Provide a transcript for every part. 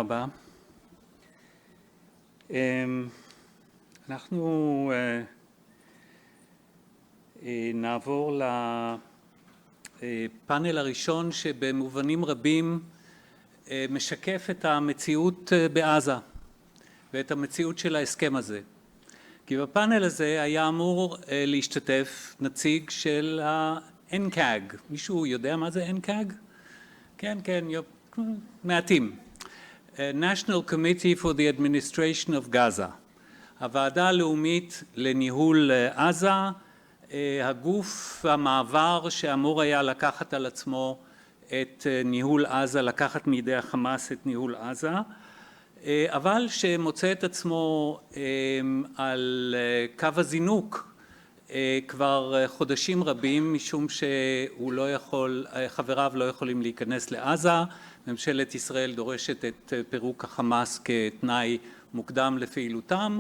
רבה. אנחנו נעבור לפאנל הראשון שבמובנים רבים משקף את המציאות בעזה ואת המציאות של ההסכם הזה. כי בפאנל הזה היה אמור להשתתף נציג של ה-NCAG. מישהו יודע מה זה NCAG? כן, מעטים. National Committee for the Administration of Gaza. הוועדה הלאומית לניהול עזה, הגוף המעבר שאמור היה לקחת על עצמו את ניהול עזה, לקחת מידי החמאס את ניהול עזה, אבל שמוצא את עצמו על קו הזינוק כבר חודשים רבים, משום שהוא לא יכול, חבריו לא יכולים להיכנס לעזה. ממשלת ישראל דורשת את פירוק החמאס כתנאי מוקדם לפעילותם,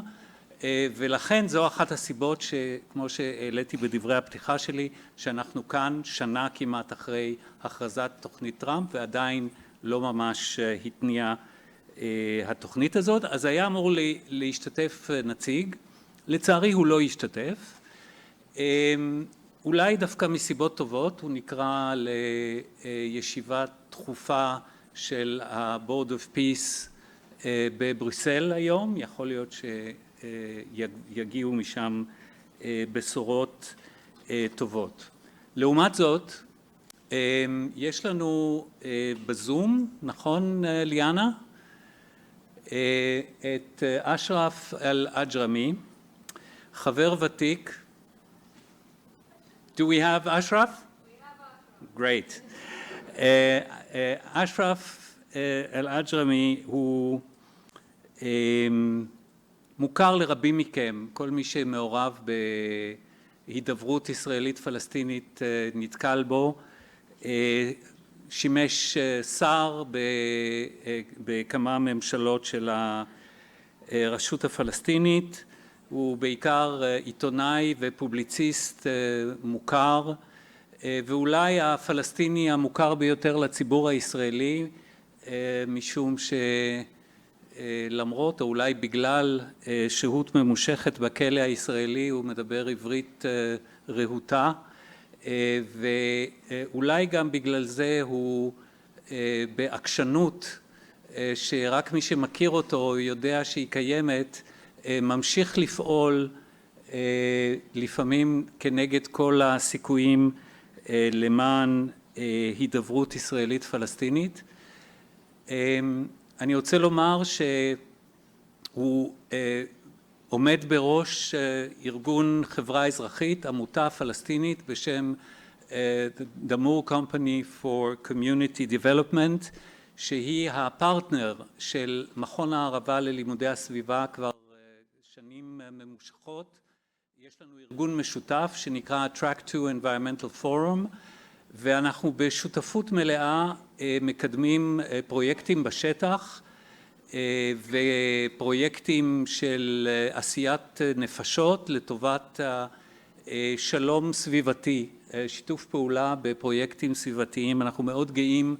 ולכן זו אחת הסיבות שכמו שהעליתי בדברי הפתיחה שלי, שאנחנו כאן שנה כמעט אחרי הכרזת תוכנית טראמפ ועדיין לא ממש התניעה התוכנית הזאת. אז היה אמור להשתתף נציג, לצערי הוא לא השתתף, אולי דווקא מסיבות טובות. הוא נקרא לישיבה דחופה של ה-Board of Peace בבריסל היום. יכול להיות שיגיעו משם בשורות טובות. לעומת זאת, יש לנו בזום, נכון ליאנה? את אשרף אל-אג'רמי, חבר ותיק. Do we have Ashraf? We have Ashraf. Great. אשרף אל-אג'רמי הוא מוכר לרבים מכם. כל מי שמעורב בהידברות ישראלית פלסטינית נתקל בו. שימש שר בכמה ממשלות של הרשות הפלסטינית. הוא בעיקר עיתונאי ופובליציסט מוכר, ואולי הפלסטיני המוכר ביותר לציבור הישראלי, משום שלמרות או אולי בגלל שהות ממושכת בכלא הישראלי הוא מדבר עברית רהוטה, ואולי גם בגלל זה הוא בעקשנות שרק מי שמכיר אותו יודע שהיא קיימת, ממשיך לפעול לפעמים כנגד כל הסיכויים למען הידברות ישראלית פלסטינית. אני רוצה לומר שהוא עומד בראש ארגון חברה אזרחית, עמותה פלסטינית בשם The Moore Company for Community Development, שהיא הפרטנר של מכון הערבה ללימודי הסביבה כבר שנים ממושכות. יש לנו ארגון משותף שנקרא Track 2 Environmental Forum, ואנחנו בשותפות מלאה מקדמים פרויקטים בשטח ופרויקטים של עשיית נפשות לטובת שלום סביבתי, שיתוף פעולה בפרויקטים סביבתיים. אנחנו מאוד גאים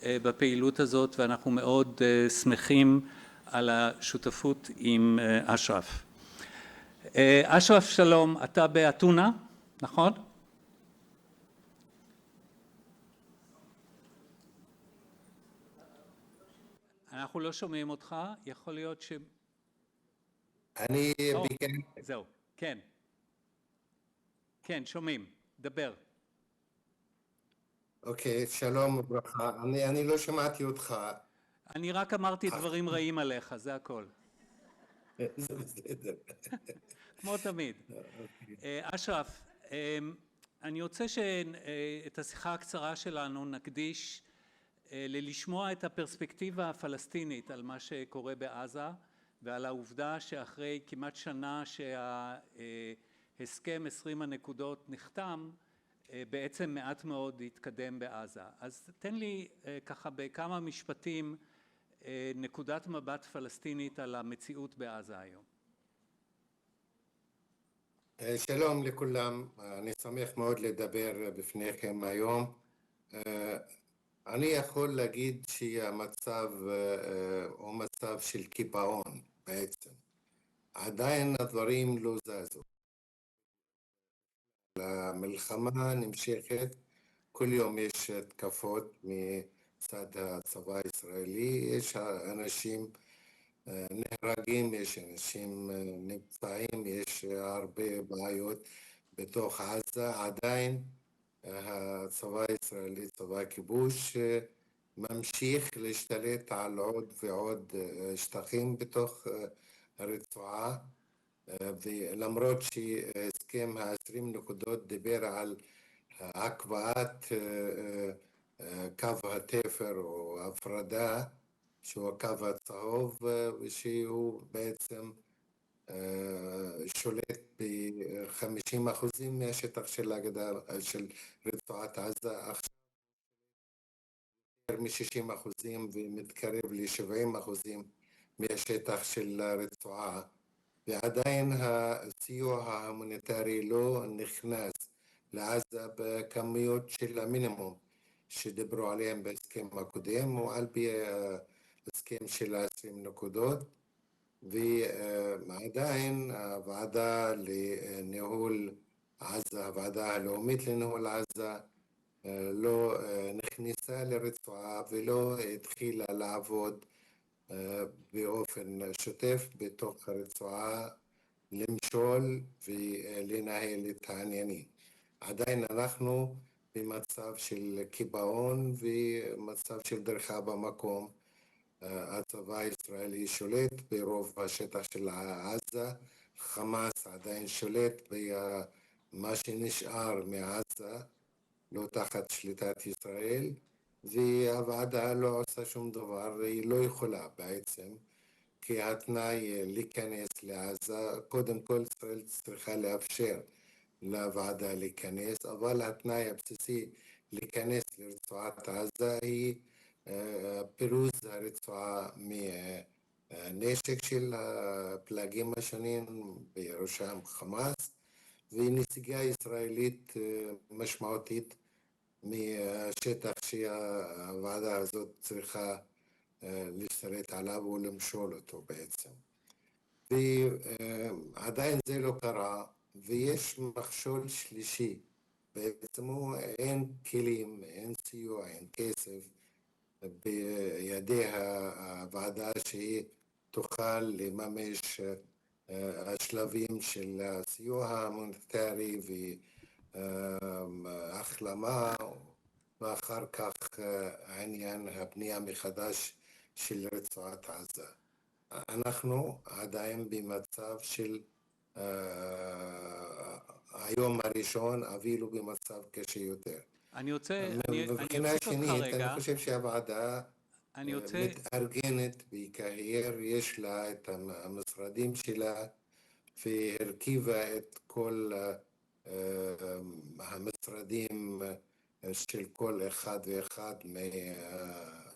בפעילות הזאת ואנחנו מאוד שמחים על השותפות עם אשרף. אשרף, שלום, אתה באתונה, נכון? אנחנו לא שומעים אותך, יכול להיות ש... אני ביקר... זהו, כן. כן, שומעים, דבר. אוקיי, שלום וברכה. אני לא שמעתי אותך. אני רק אמרתי דברים רעים עליך, זה הכל. זה בסדר. כמו תמיד. אשרף, אני רוצה שאת השיחה הקצרה שלנו נקדיש ללשמוע את הפרספקטיבה הפלסטינית על מה שקורה בעזה, ועל העובדה שאחרי כמעט שנה שההסכם 20 הנקודות נחתם, בעצם מעט מאוד התקדם בעזה. אז תן לי ככה בכמה משפטים נקודת מבט פלסטינית על המציאות בעזה היום. שלום לכולם, אני שמח מאוד לדבר בפניכם היום. אני יכול להגיד שהמצב הוא מצב של קיפאון בעצם. עדיין הדברים לא זזו. המלחמה נמשכת, כל יום יש התקפות מצד הצבא הישראלי, יש אנשים נהרגים, יש אנשים נפצעים, יש הרבה בעיות בתוך עזה. עדיין הצבא הישראלי, צבא הכיבוש, ממשיך להשתלט על עוד ועוד שטחים בתוך הרצועה, ולמרות שהסכם ה-20 נקודות דיבר על הקפאת קו התפר או הפרדה, שהוא הקו הצהוב, ושהוא בעצם שולט ב-50% מהשטח של הגדה, של רצועת עזה, עכשיו יותר מ-60% ומתקרב ל-70% מהשטח של הרצועה, ועדיין הסיוע ההומניטרי לא נכנס לעזה בכמויות של המינימום שדיברו עליהם בהסכם הקודם, או על פי ההסכם של 20 נקודות. ועדיין הוועדה לניהול עזה, הוועדה הלאומית לניהול עזה, לא נכנסה לרצועה ולא התחילה לעבוד באופן שוטף בתוך הרצועה, למשול ולנהל את העניינים. עדיין אנחנו במצב של קיפאון ומצב של דריכה במקום. הצבא הישראלי שולט ברוב השטח של עזה, חמאס עדיין שולט במה שנשאר מעזה, לא תחת שליטת ישראל, והוועדה לא עושה שום דבר, היא לא יכולה בעצם, כי התנאי להיכנס לעזה, קודם כל ישראל צריכה לאפשר לוועדה להיכנס, אבל התנאי הבסיסי להיכנס לרצועת עזה היא פירוז הרצועה מנשק של הפלגים השונים, בראשם חמאס, ונסיגה ישראלית משמעותית מהשטח שהוועדה הזאת צריכה להשתלט עליו ולמשול אותו בעצם. ועדיין זה לא קרה, ויש מכשול שלישי, בעצם אין כלים, אין סיוע, אין כסף בידי הוועדה שהיא תוכל לממש השלבים של הסיוע המוניטרי והחלמה, ואחר כך עניין הבנייה מחדש של רצועת עזה. אנחנו עדיין במצב של היום הראשון, אפילו במצב קשה יותר. אני מבחינה אפסיק אותך שנית, אני רגע. חושב שהוועדה מתארגנת בקהיר, יש לה את המשרדים שלה, והרכיבה את כל המשרדים של כל אחד ואחד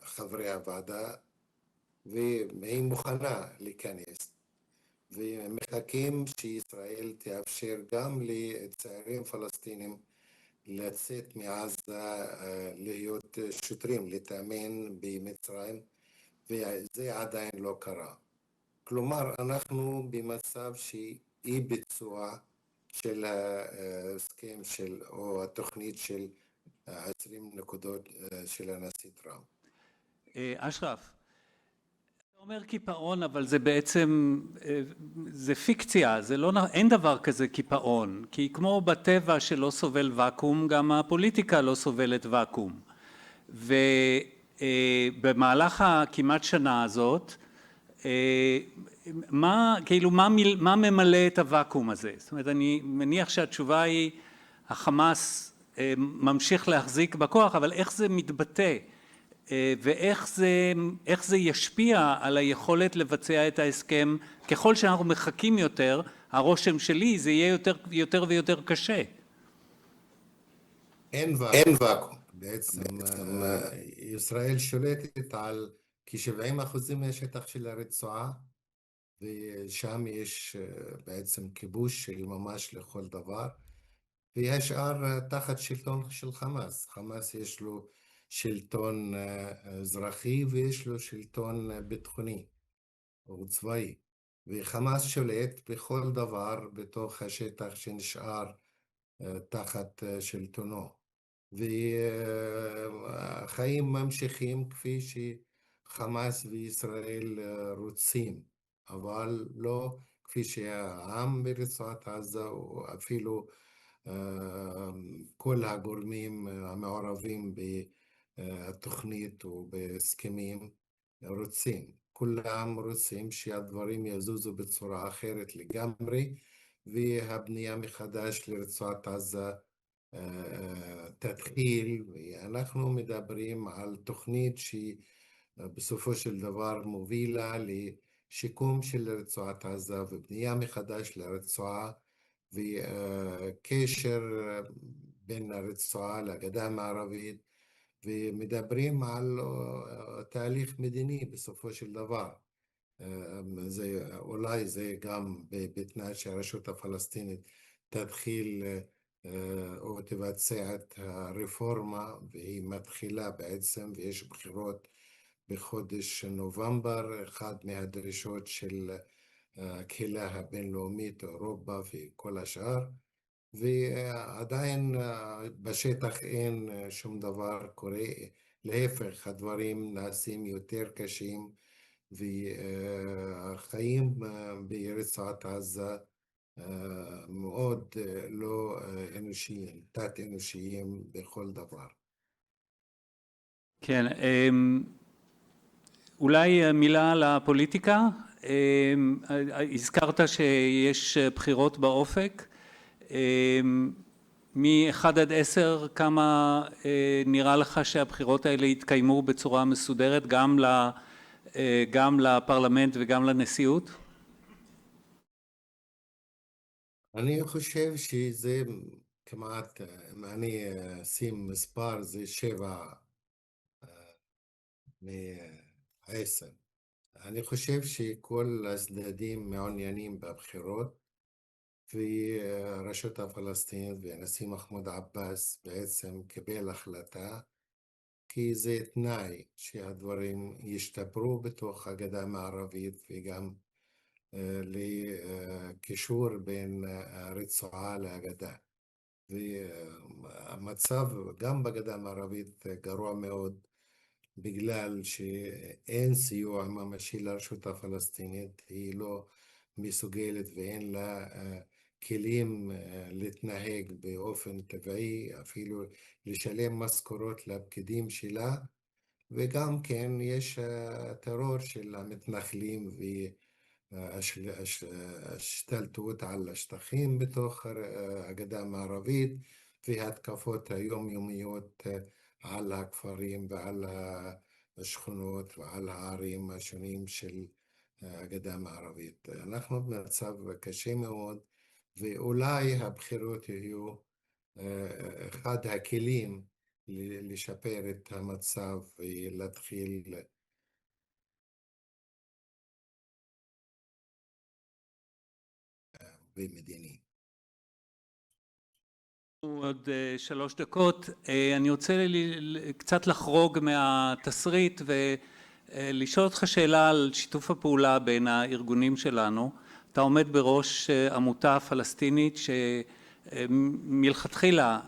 מחברי הוועדה, והיא מוכנה להיכנס. ומחכים שישראל תאפשר גם לצעירים פלסטינים לצאת מעזה, להיות שוטרים, להתאמן במצרים, וזה עדיין לא קרה. כלומר, אנחנו במצב שאי ביצוע של ההסכם או התוכנית של 20 נקודות של הנשיא טראמפ. אשרף, אתה אומר קיפאון, אבל זה בעצם, זה פיקציה, אין דבר כזה קיפאון, כי כמו בטבע שלא סובל ואקום, גם הפוליטיקה לא סובלת ואקום. ובמהלך הכמעט שנה הזאת, מה ממלא את הוואקום הזה? זאת אומרת, אני מניח שהתשובה היא, החמאס ממשיך להחזיק בכוח, אבל איך זה מתבטא? ואיך זה ישפיע על היכולת לבצע את ההסכם? ככל שאנחנו מחכים יותר, הרושם שלי זה יהיה יותר ויותר קשה. אין ואקום. בעצם ישראל שולטת על כ-70% מהשטח של הרצועה, ושם יש בעצם כיבוש של ממש לכל דבר, והשאר תחת שלטון של חמאס. חמאס יש לו שלטון אזרחי ויש לו שלטון ביטחוני או צבאי, וחמאס שולט בכל דבר בתוך השטח שנשאר תחת שלטונו, והחיים ממשיכים כפי שחמאס וישראל רוצים, אבל לא כפי שהעם ברצועת עזה או אפילו כל הגורמים המעורבים בתוכנית ובהסכמים רוצים. כולם רוצים שהדברים יזוזו בצורה אחרת לגמרי, והבנייה מחדש לרצועת עזה תתחיל, ואנחנו מדברים על תוכנית שבסופו של דבר מובילה לשיקום של רצועת עזה ובנייה מחדש לרצועה וקשר בין הרצועה לגדה המערבית, ומדברים על תהליך מדיני בסופו של דבר. אולי זה גם בתנאי שהרשות הפלסטינית תתחיל או תבצע את הרפורמה, והיא מתחילה בעצם, ויש בחירות בחודש נובמבר. אחת מהדרישות של הקהילה הבינלאומית, אירופה וכל השאר, ועדיין בשטח אין שום דבר קורה, להפך, הדברים נעשים יותר קשים, והחיים ברצועת עזה מאוד לא אנושיים, תת אנושיים בכל דבר. כן, אולי מילה על הפוליטיקה. הזכרת שיש בחירות באופק. מ-1 עד 10, כמה נראה לך שהבחירות האלה יתקיימו בצורה מסודרת, גם לפרלמנט וגם לנשיאות? אני חושב שזה כמעט, אם אני אשים מספר, זה 7 מ-10. אני חושב שכל הצדדים מעוניינים בבחירות, והרשות הפלסטינית והנשיא מחמוד עבאס בעצם קיבל החלטה, כי זה תנאי שהדברים ישתפרו בתוך הגדה המערבית וגם לקישור בין הרצועה להגדה. והמצב גם בגדה המערבית גרוע מאוד, בגלל שאין סיוע ממשי לרשות הפלסטינית, היא לא מסוגלת ואין לה כלים להתנהג באופן טבעי, אפילו לשלם משכורות לפקידים שלה, וגם כן יש טרור של המתנחלים והשתלטות על השטחים בתוך הגדה המערבית, והתקפות היומיומיות על הכפרים ועל השכונות ועל הערים השונים של הגדה המערבית. אנחנו במצב קשה מאוד, ואולי הבחירות יהיו אחד הכלים לשפר את המצב ולהתחיל במדיני. עוד 3 דקות. אני רוצה קצת לחרוג מהתסריט ולשאול אותך שאלה על שיתוף הפעולה בין הארגונים שלנו. אתה עומד בראש עמותה פלסטינית שמלכתחילה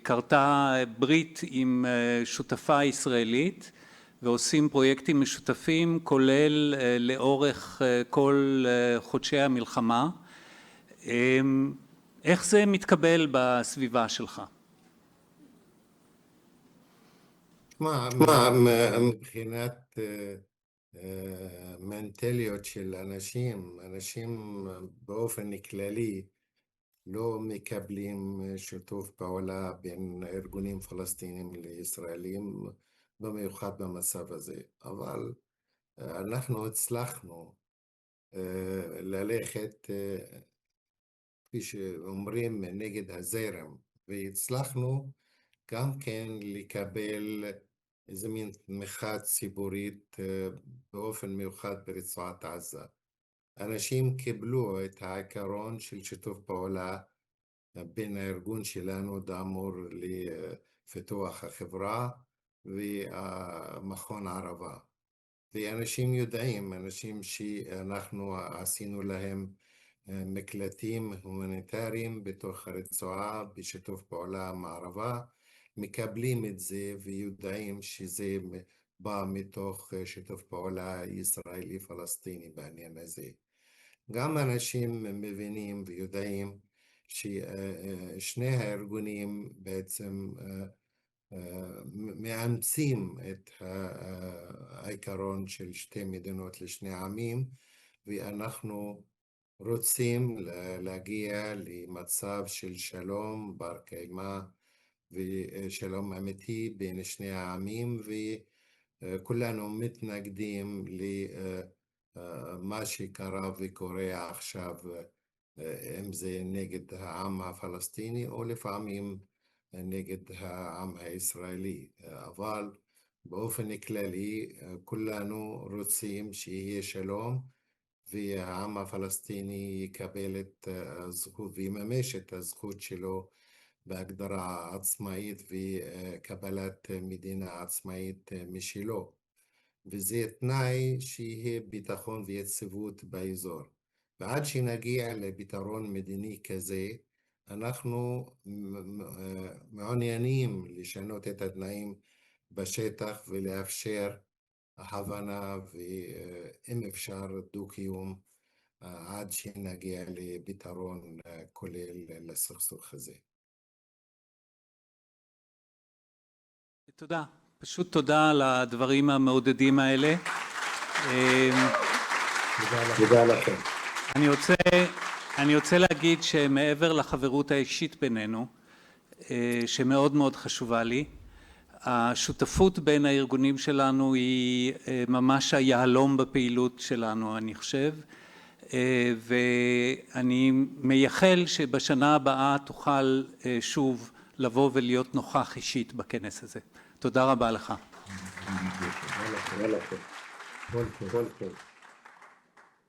קרתה ברית עם שותפה ישראלית, ועושים פרויקטים משותפים, כולל לאורך כל חודשי המלחמה. איך זה מתקבל בסביבה שלך? מבחינת מנטליות של אנשים באופן כללי לא מקבלים שיתוף פעולה בין ארגונים פלסטינים לישראלים, במיוחד במצב הזה. אבל אנחנו הצלחנו ללכת, כפי שאומרים, נגד הזרם, והצלחנו גם כן לקבל איזה מין תמיכה ציבורית באופן מיוחד ברצועת עזה. אנשים קיבלו את העיקרון של שיתוף פעולה בין הארגון שלנו, דאמור פיתוח החברה ומכון ערבה. ואנשים יודעים, אנשים שאנחנו עשינו להם מקלטים הומניטריים בתוך הרצועה בשיתוף פעולה עם הערבה, מקבלים את זה ויודעים שזה בא מתוך שיתוף פעולה ישראלי-פלסטיני בעניין הזה. גם אנשים מבינים ויודעים ששני הארגונים בעצם מאמצים את העיקרון של שתי מדינות לשני עמים, ואנחנו רוצים להגיע למצב של שלום בר קיימא ושלום אמיתי בין שני העמים, וכולנו מתנגדים למה שקרה וקורה עכשיו, אם זה נגד העם הפלסטיני או לפעמים נגד העם הישראלי, אבל באופן כללי כולנו רוצים שיהיה שלום והעם הפלסטיני יקבל את הזכות ויממש את הזכות שלו בהגדרה עצמאית וקבלת מדינה עצמאית משלו, וזה תנאי שיהיה ביטחון ויציבות באזור. ועד שנגיע לפתרון מדיני כזה, אנחנו מעוניינים לשנות את התנאים בשטח ולאפשר הבנה ואם אפשר דו-קיום עד שנגיע לפתרון כולל לסכסוך הזה. תודה, פשוט תודה על הדברים המעודדים האלה. תודה לכם. אני רוצה להגיד שמעבר לחברות האישית בינינו, שמאוד מאוד חשובה לי, השותפות בין הארגונים שלנו היא ממש היהלום בפעילות שלנו, אני חושב, ואני מייחל שבשנה הבאה תוכל שוב לבוא ולהיות נוכח אישית בכנס הזה. תודה רבה לך. כל טוב.